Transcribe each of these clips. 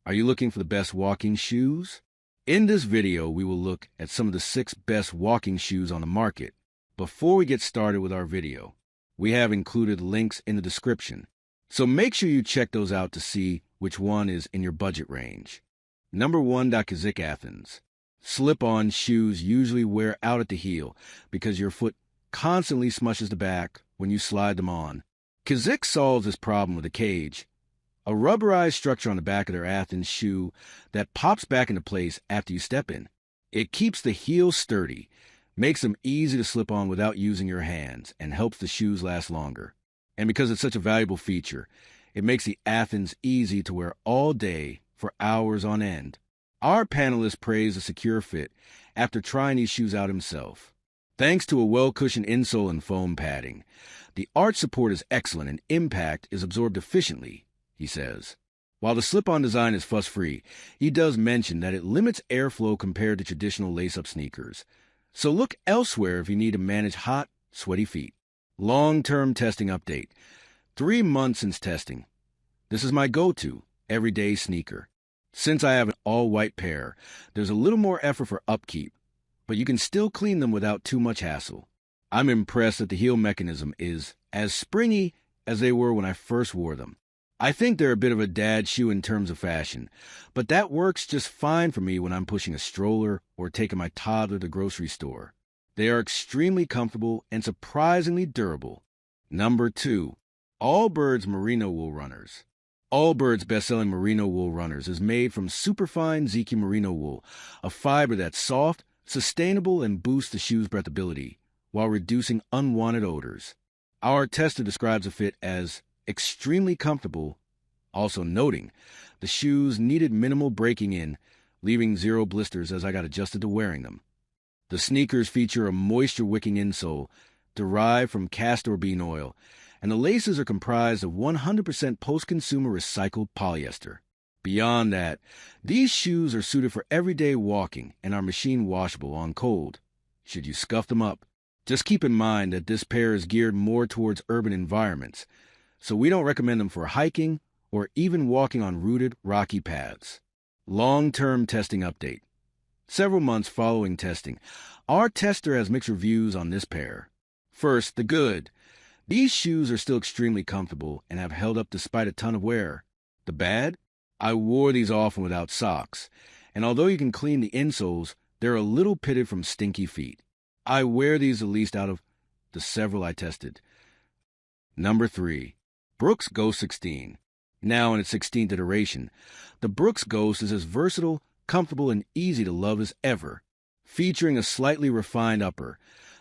Are you looking for the best walking shoes? In this video, we will look at some of the 6 best walking shoes on the market. Before we get started with our video, we have included links in the description, so make sure you check those out to see which one is in your budget range. Number 1. Kizik Athens. Slip-on shoes usually wear out at the heel because your foot constantly smushes the back when you slide them on. Kizik solves this problem with a cage, a rubberized structure on the back of their Athens shoe that pops back into place after you step in. It keeps the heel sturdy, makes them easy to slip on without using your hands, and helps the shoes last longer. And because it's such a valuable feature, it makes the Athens easy to wear all day for hours on end. Our panelist praised the secure fit after trying these shoes out himself. Thanks to a well-cushioned insole and foam padding, the arch support is excellent and impact is absorbed efficiently, he says. While the slip-on design is fuss-free, he does mention that it limits airflow compared to traditional lace-up sneakers. So look elsewhere if you need to manage hot, sweaty feet. Long-term testing update. 3 months since testing. This is my go-to, everyday sneaker. Since I have an all-white pair, there's a little more effort for upkeep, but you can still clean them without too much hassle. I'm impressed that the heel mechanism is as springy as they were when I first wore them. I think they're a bit of a dad shoe in terms of fashion, but that works just fine for me when I'm pushing a stroller or taking my toddler to the grocery store. They are extremely comfortable and surprisingly durable. Number 2. Allbirds Merino wool runners. Allbirds' best-selling Merino wool runners is made from superfine Ziki Merino wool, a fiber that's soft, sustainable, and boosts the shoe's breathability while reducing unwanted odors. Our tester describes the fit as extremely comfortable, also noting the shoes needed minimal breaking in, leaving 0 blisters as I got adjusted to wearing them. The sneakers feature a moisture-wicking insole derived from castor bean oil, and the laces are comprised of 100% post-consumer recycled polyester. Beyond that, these shoes are suited for everyday walking and are machine washable on cold, should you scuff them up. Just keep in mind that this pair is geared more towards urban environments, so we don't recommend them for hiking or even walking on rooted, rocky paths. Long-term testing update. Several months following testing, our tester has mixed reviews on this pair. First, the good. These shoes are still extremely comfortable and have held up despite a ton of wear. The bad? I wore these often without socks, and although you can clean the insoles, they're a little pitted from stinky feet. I wear these the least out of the several I tested. Number 3. Brooks Ghost 16. Now in its 16th iteration, the Brooks Ghost is as versatile, comfortable, and easy to love as ever. Featuring a slightly refined upper,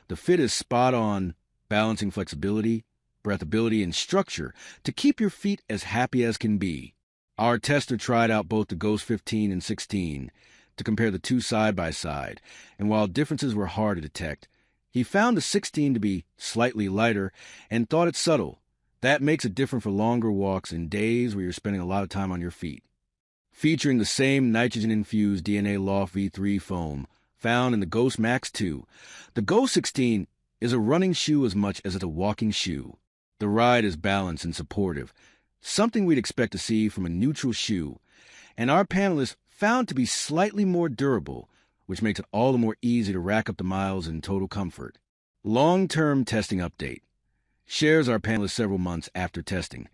the fit is spot on, balancing flexibility, breathability, and structure to keep your feet as happy as can be. Our tester tried out both the Ghost 15 and 16 to compare the two side by side, and while differences were hard to detect, he found the 16 to be slightly lighter and thought it subtle. That makes it different for longer walks and days where you're spending a lot of time on your feet. Featuring the same nitrogen-infused DNA Loft V3 foam found in the Ghost Max 2, the Ghost 16 is a running shoe as much as it's a walking shoe. The ride is balanced and supportive, something we'd expect to see from a neutral shoe, and our panelists found to be slightly more durable, which makes it all the more easy to rack up the miles in total comfort. Long-term testing update. Shares our panelists several months after testing.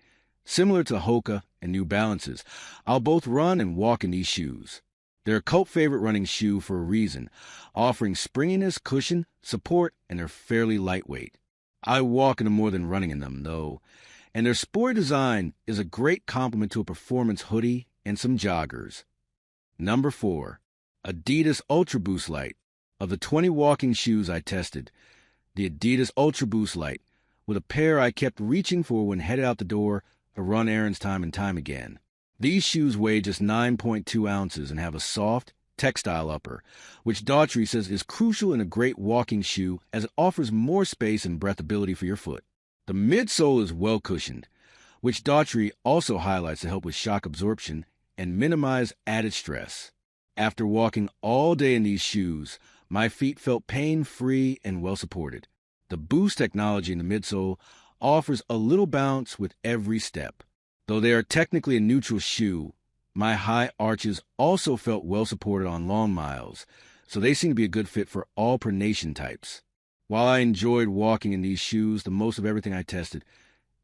Similar to Hoka and New Balances, I'll both run and walk in these shoes. They're a cult favorite running shoe for a reason, offering springiness, cushion, support, and they're fairly lightweight. I walk in them more than running in them, though, and their sporty design is a great complement to a performance hoodie and some joggers. Number 4. Adidas Ultraboost Light. Of the 20 walking shoes I tested, the Adidas Ultraboost Light, with a pair I kept reaching for when headed out the door to run errands time and time again. These shoes weigh just 9.2 ounces and have a soft, textile upper, which Daughtry says is crucial in a great walking shoe as it offers more space and breathability for your foot. The midsole is well cushioned, which Daughtry also highlights to help with shock absorption and minimize added stress. After walking all day in these shoes, my feet felt pain-free and well-supported. The Boost technology in the midsole offers a little bounce with every step. Though they are technically a neutral shoe, My high arches also felt well supported on long miles, so they seem to be a good fit for all pronation types. While I enjoyed walking in these shoes the most of everything I tested,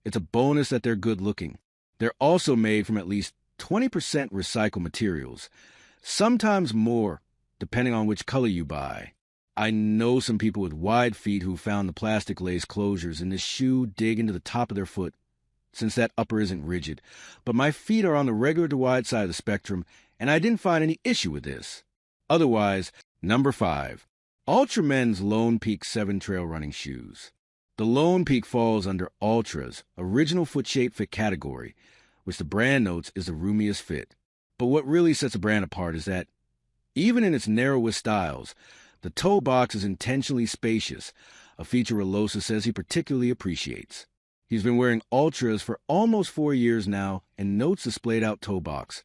it's a bonus that they're good looking. They're also made from at least 20% recycled materials, sometimes more, depending on which color you buy. I know some people with wide feet who found the plastic lace closures in the shoe dig into the top of their foot, since that upper isn't rigid, but my feet are on the regular to wide side of the spectrum, and I didn't find any issue with this. Otherwise, number 5, Ultra Men's Lone Peak 7 trail running shoes. The Lone Peak falls under Altra's original foot shape fit category, which the brand notes is the roomiest fit. But what really sets the brand apart is that, even in its narrowest styles, the toe box is intentionally spacious, a feature Relosa says he particularly appreciates. He's been wearing Ultras for almost 4 years now and notes the splayed-out toe box.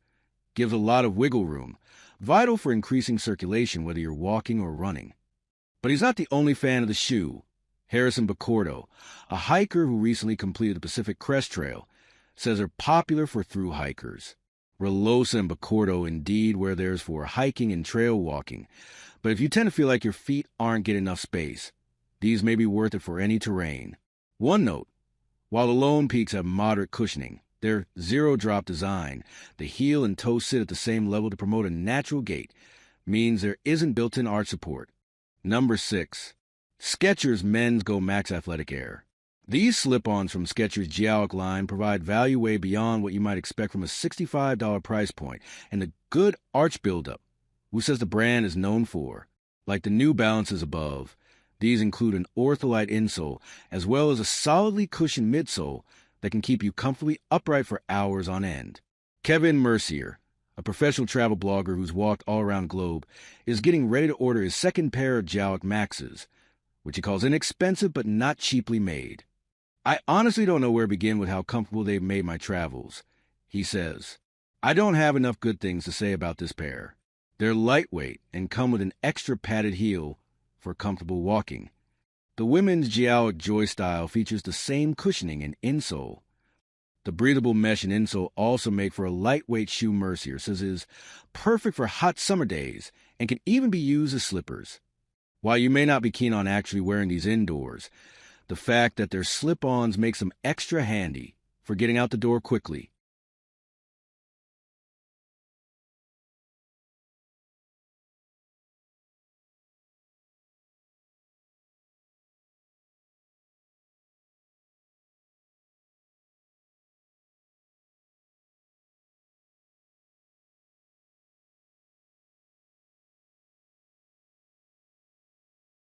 Gives a lot of wiggle room, vital for increasing circulation whether you're walking or running. But he's not the only fan of the shoe. Harrison Bacordo, a hiker who recently completed the Pacific Crest Trail, says they're popular for thru hikers. Relosa and Bacordo indeed wear theirs for hiking and trail walking, but if you tend to feel like your feet aren't getting enough space, these may be worth it for any terrain. One note, while the Lone Peaks have moderate cushioning, their zero-drop design, the heel and toe sit at the same level to promote a natural gait, means there isn't built-in arch support. Number 6. Skechers Men's Go Max Athletic Air. These slip-ons from Skechers' Geowick line provide value way beyond what you might expect from a $65 price point and the good arch buildup, which says the brand is known for. Like the New Balances above, these include an ortholite insole as well as a solidly cushioned midsole that can keep you comfortably upright for hours on end. Kevin Mercier, a professional travel blogger who's walked all around the globe, is getting ready to order his second pair of Geowick Maxes, which he calls inexpensive but not cheaply made. I honestly don't know where to begin with how comfortable they've made my travels. He says, I don't have enough good things to say about this pair. They're lightweight and come with an extra padded heel for comfortable walking. The women's Geowick Joy style features the same cushioning and insole. The breathable mesh and insole also make for a lightweight shoe Mercier says is perfect for hot summer days and can even be used as slippers. While you may not be keen on actually wearing these indoors, the fact that they're slip-ons makes them extra handy for getting out the door quickly.